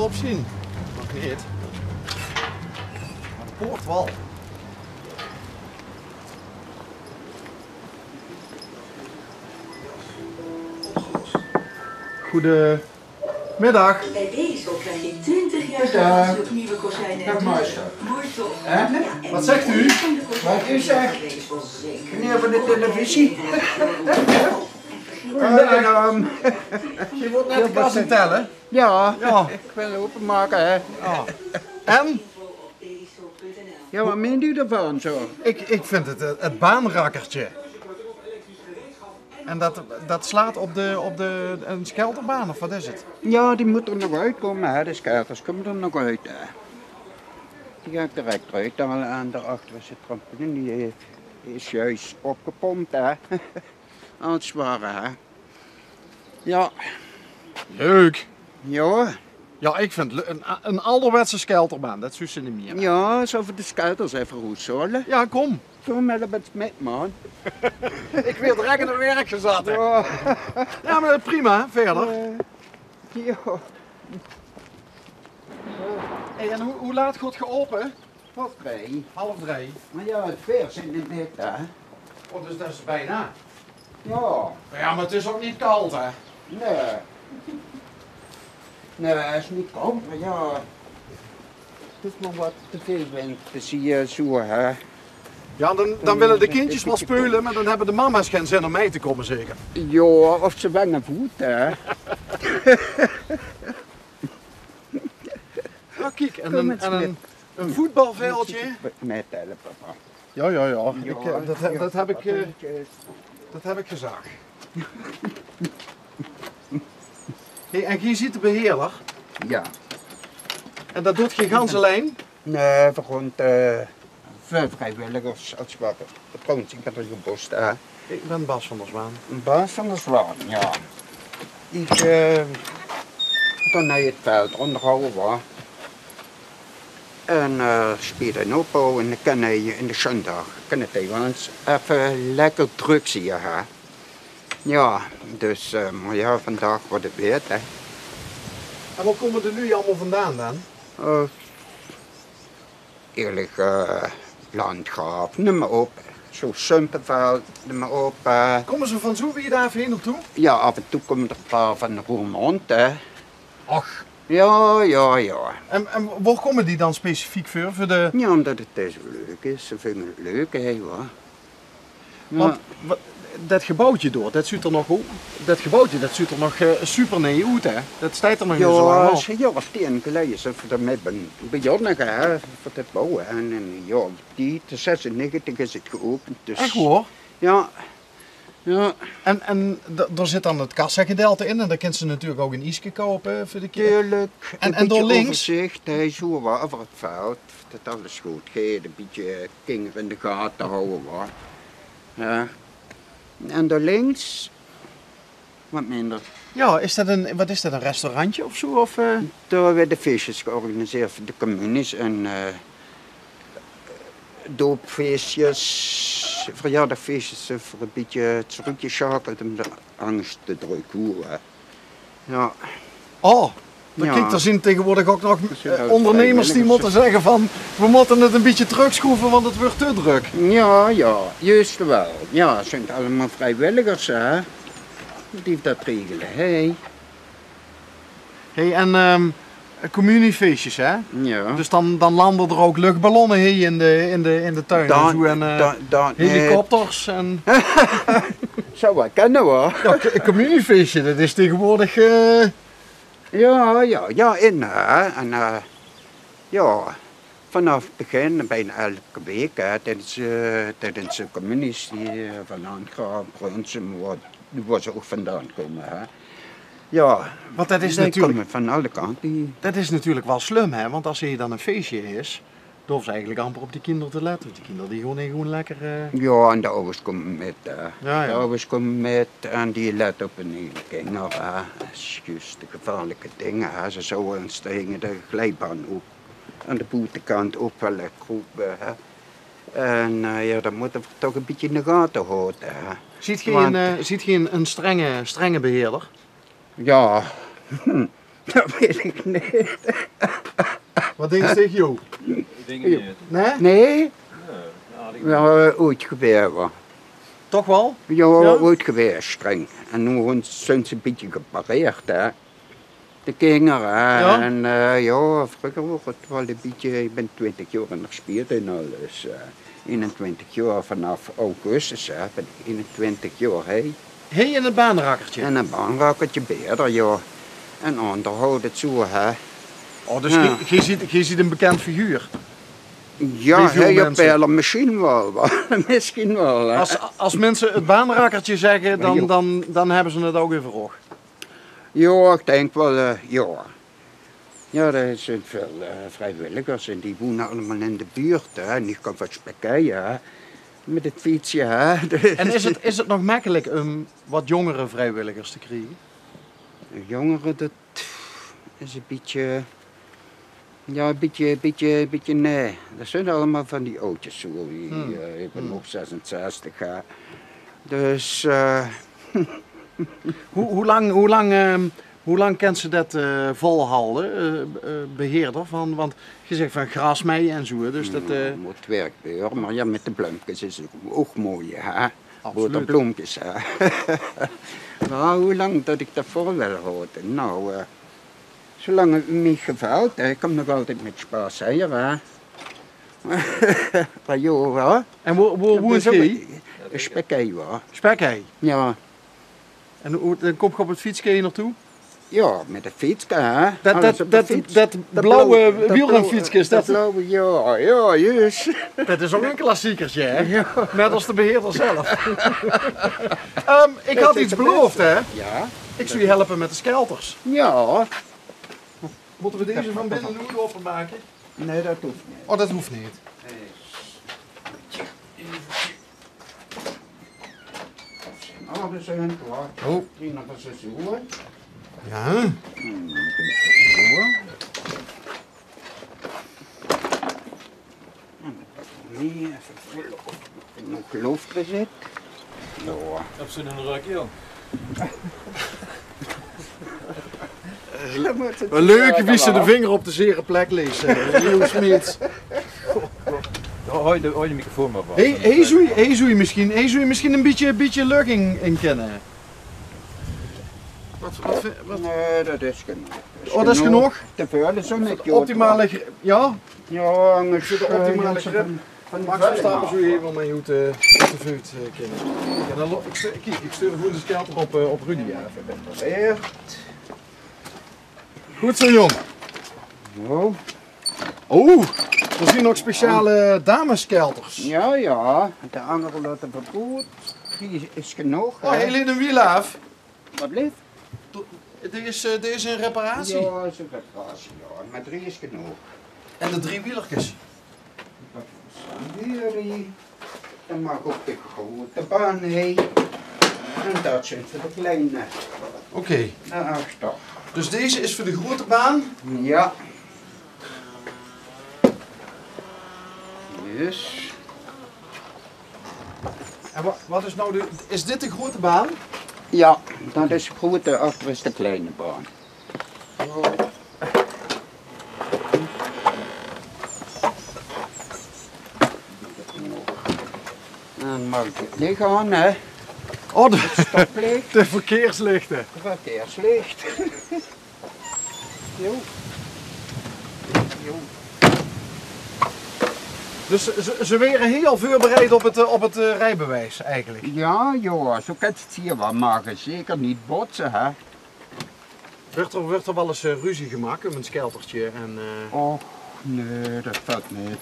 erop zien. Nog niet. Maar de poort wel. Goedemiddag. Bij Belisol krijg je 20 jaar gratis op nieuwe kozijnen en deuren. Mooi toch? Ja, Wat zegt u? Wat u zegt? Meneer van de televisie. Je wilt net de kassen tellen. Ja, Ja. ik wil openmaken hè. Ja. En? Ja, wat meent u ervan zo? Ik vind het baanrakkertje. En dat slaat op een skelterbaan, of wat is het? Ja, die moet er nog uitkomen hè. De schuiters komen er nog uit hè. Die ga ik direct eruit halen en daarachter is het trampoline. Die is juist opgepompt hè. Als het ware hè. Ja. Leuk. Ja. Ja, ik vind een ouderwetse skelterbaan, dat is niet meer. Ja, zo voor de schuiters even goed zullen. Ja, kom. Kom met het met man. Ik wil direct in het werk gezet. Ja. Ja, maar prima, verder. Ja. Hey, en hoe laat gaat je open? Wat bij? 2:30. Maar ja, het weer zit in dit hè. Oh, dus dat is bijna. Ja. Ja, maar het is ook niet koud, hè? Nee. Nee, het is niet koud, maar ja. Het is maar wat te veel wind. Dat zie je zo hè. Ja, dan willen de kindjes wel speulen, maar dan hebben de mama's geen zin om mee te komen, zeker. Ja, of ze wengen voet hè. Ja, kijk, en een voetbalveldje. Met tellen papa. Ja. Ja, Dat heb ik gezag. Hey, en hier ziet de beheerder. Ja. En dat doet geen ganse lijn. Nee, voor gewoon veel vrijwilligers als wakker. Trouwens, ik ben er gebost hè. Ik ben Bas van der Zwaan. Een baas van de Zwaan, ja. Ik dan naar het veld onderhouden hoor. En speed en opbouw en dan kan hij in de zondag, kan het Taiwans, even lekker druk zien hè. Ja, dus maar ja, vandaag wordt het weer hè. En waar komen er nu allemaal vandaan dan? Eerlijk landschap, noem maar op. Zo Sumpenveld, noem maar op. Komen ze van Zoewie daar even heen naartoe? Ja, af en toe komen er een paar van Roermond hè. Ach. Ja. En waar komen die dan specifiek voor de... Ja, omdat het zo leuk is. Ze vinden het leuk hè hoor. Ja. Want dat gebouwtje door, dat ziet er nog goed. Dat gebouwtje, dat ziet er nog super nieuw uit hè. Dat staat er nog niet zo lang Ja, op. ze ja, was 10 geleden ze voor daarmee begonnen hè, voor het bouwen. En ja, die, de 96 is het geopend. Dus, Echt hoor. Ja. Ja. En er zit dan het kassagedeelte in en daar kunnen ze natuurlijk ook een ijsje kopen voor de kinderen. Tuurlijk. En door links? Overzicht, hij zo wat over het veld. Dat alles goed gaat. Een beetje kinderen in de gaten houden hoor. Ja. En door links, wat minder. Ja, wat is dat, een restaurantje of zo? Of, Daar werden feestjes georganiseerd voor de communies en doopfeestjes, verjaardagfeestjes voor een beetje teruggeschakeld om de angst te drukken. Ja. Oh, dan Ja. kijk, er zijn tegenwoordig ook nog wel ondernemers die moeten zeggen van we moeten het een beetje terugschroeven want het wordt te druk. Ja, juist wel. Ja, het zijn allemaal vrijwilligers hè, die dat regelen. Hey, en communiefeestjes hè? Ja. Dus dan landen er ook luchtballonnen hier in de tuin en zo en helikopters en... Zou wel kennen hoor. Ja, een communiefeestje, dat is tegenwoordig... Ja, in hè. En ja, vanaf het begin, bijna elke week, hè, tijdens de communies die van Landgraaf, Brunsum, waar ze ook vandaan komen. Hè. Ja, Want dat is die natuurlijk... komen van alle kanten. Dat is natuurlijk wel slim, hè? Want als hier dan een feestje is, dan hoeven ze eigenlijk amper op die kinderen te letten. Die kinderen die gewoon lekker... Ja, en de ouders komen met. Ja. De ouders komen met en die letten op een hele kinder. Dat is juist de gevaarlijke dingen. Hè. Ze zouden eens tegen de glijbaan op, aan de buitenkant op wel groepen. En ja, dan moeten we toch een beetje in de gaten houden. Hè. Ziet je een strenge beheerder? Ja, Dat weet ik niet. Wat denk je tegen jou? Ik denk het niet. Nee? Nee? Ja, Ja, ooit geweest wel. Toch wel? Ja, Ja? ooit geweest streng. En nu zijn ze een beetje gepareerd, hè. De kinderen, hè. Ja? En ja, vroeger was het wel een beetje, ik ben 20 jaar nog gespeeld en al, dus 21 jaar vanaf augustus, hè, ben ik 21 jaar, hè. Hey, in het baanrakkertje. En een baanrakkertje beter, ja. En onderhoud het zo, hè. Oh, dus Ja. je ziet een bekend figuur. Ja, Bij veel hij op mensen. wel, misschien wel, misschien wel, hè. Als mensen het baanrakkertje zeggen, dan hebben ze het ook even oog. Ja, ik denk wel, ja. Ja, er zijn veel vrijwilligers en die wonen allemaal in de buurt, hè. En die kan wat spekken, hè. Met het fietsje, hè. Dus En is het nog makkelijk om wat jongere vrijwilligers te krijgen? de jongeren, dat is een beetje... Ja, een beetje nee. Dat zijn allemaal van die oudjes, zo. Ik ben nog 66, hè. Dus... Hoe lang kent ze dat volhouden, beheerder? Want je zegt van grasmaaien en zo, hè, dus dat... moet werkbeur, maar ja, met de bloempjes is het ook mooi, hè. Absoluut. Boterbloempjes, hè. Maar hoe lang dat ik dat voor wil houden? Nou, zolang het me gevalt, hè. Ik kom nog altijd met spaas hier, hè. Maar joh, hè. En waar woont je? Een spekkei, hoor. Spekhei. Ja. En dan kom je op het fietsje hier naartoe? Ja, met de fiets, hè. Dat blauwe wielrenfietsje is dat? Dat blauwe, ja, juist. Dat is ook een klassiekertje, hè? Ja. Net als de beheerder zelf. Ik had iets beloofd, hè? Ja. Ik zou je helpen met de skelters. Ja. Moeten we deze van binnen nu openmaken? Nee, dat hoeft niet. Oh, dat hoeft niet. Oh, dat zijn klaar. Oh. Die nog eens zo. Ja. Nee, even vullen. Nog geloof gezet. Ja. Op zo'n ruk, joh. Wat leuk wie ze de vinger op de zere plek lezen. Leo Smits. Hoi de microfoon maar vast. Hey, zou je misschien een beetje lucht in kennen? Wat? Nee, dat is genoeg. Oh, dat is genoeg? Te veel is zo niet. Optimale ja? Ja, anders De optimale grip. van Max Verstappen zou je hier wel mee hoe te vuurt kennen. Ja, dan ik stuur gewoon de skelter op Rudy even. Goed zo, jong. Oh. Oh, er zijn nog speciale dameskelters. Ja, ja. De andere laten vervoerd. Die is genoeg. Oh, heel in een wiel af. Wat blijft? Dit is een reparatie. Ja, dat is een reparatie. Ja. Maar 3 is genoeg. En de 3 wielertjes. Hier, dan mag ook de grote baan heen. En dat zijn voor de kleine. Oké. Daarachter. Dus deze is voor de grote baan. Ja. Dus. En wat is nou de... Is dit de grote baan? Ja, dat is de grote, achter is de kleine baan. Dan mag ik het licht aan, hè. Oh, Stoplicht. de verkeerslichten. Verkeerslicht. Jo. Jo. Dus ze waren heel voorbereid op het rijbewijs eigenlijk. Ja, joh, zo kan het hier wel maken. Zeker niet botsen, hè. Wordt er wel eens ruzie gemaakt om een skeltertje en... Och, nee, dat valt niet.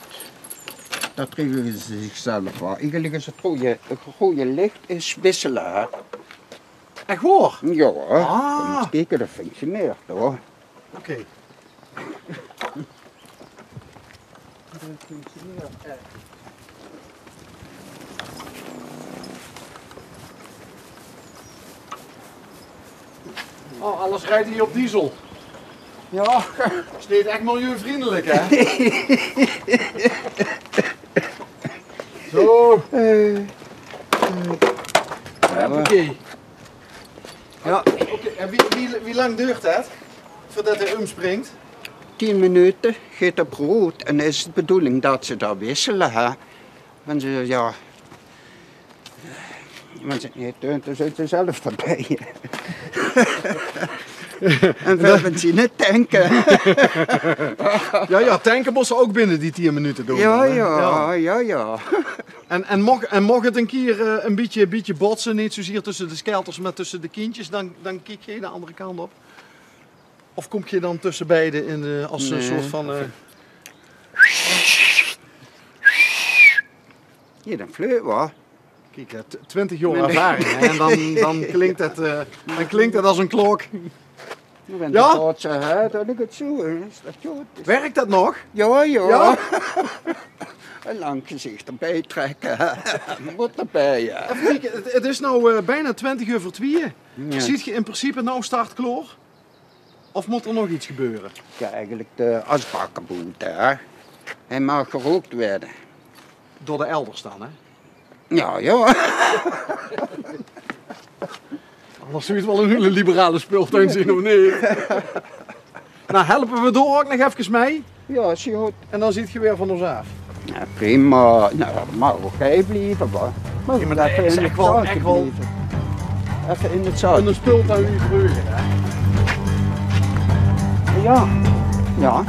Dat regelen ze zichzelf wel. Eigenlijk is het goede licht is wisselen, hè. Echt waar? Ja, hoor. Ah. Kom eens kijken, dat functioneert, hoor. Oké. Dat functioneert echt. Oh, alles rijdt hier op diesel. Ja. Is niet echt milieuvriendelijk, hè? Zo. Oké. Ja. Oké. En wie lang duurt het? voordat hij omspringt? 10 minuten gaat op rood en is het de bedoeling dat ze daar wisselen. Hè? Want ze, ja... Want ze niet doen, dan zijn ze zelf erbij. En we hebben ze niet tanken. Ja, tanken moesten ook binnen die 10 minuten doen. Ja. En mocht het een keer een beetje botsen, niet zozeer tussen de skelters, maar tussen de kindjes, dan kijk je de andere kant op? Of kom je dan tussen beiden in als een soort van... Ja, dan vleut hoor. Kijk, 20 jaar ervaring hè, en dan klinkt het als een klok. Ja? Dat ik het zo is. Dat goed. Werkt dat nog? Ja. Ja? Een lang gezicht erbij trekken. Moet erbij, ja. Even kijken, het is nou bijna 20 uur voor 2. Ja. Ziet je in principe nou startklaar? Of moet er nog iets gebeuren? Ja, eigenlijk de asbakkenboete, hè. Hij mag gerookt worden. Door de elders dan, hè? Ja. Anders zou je het wel een hele liberale speeltuin zien, of niet? Nou, helpen we door ook nog even mee. Ja, is goed. En dan ziet je weer van ons af. Ja, prima. Nou, dat mag ook jij blijven, hoor. Maar Ja, maar dat is echt wel- echt wel- Even in het En zand. een speeltuin niet bruggen, hè? Ja.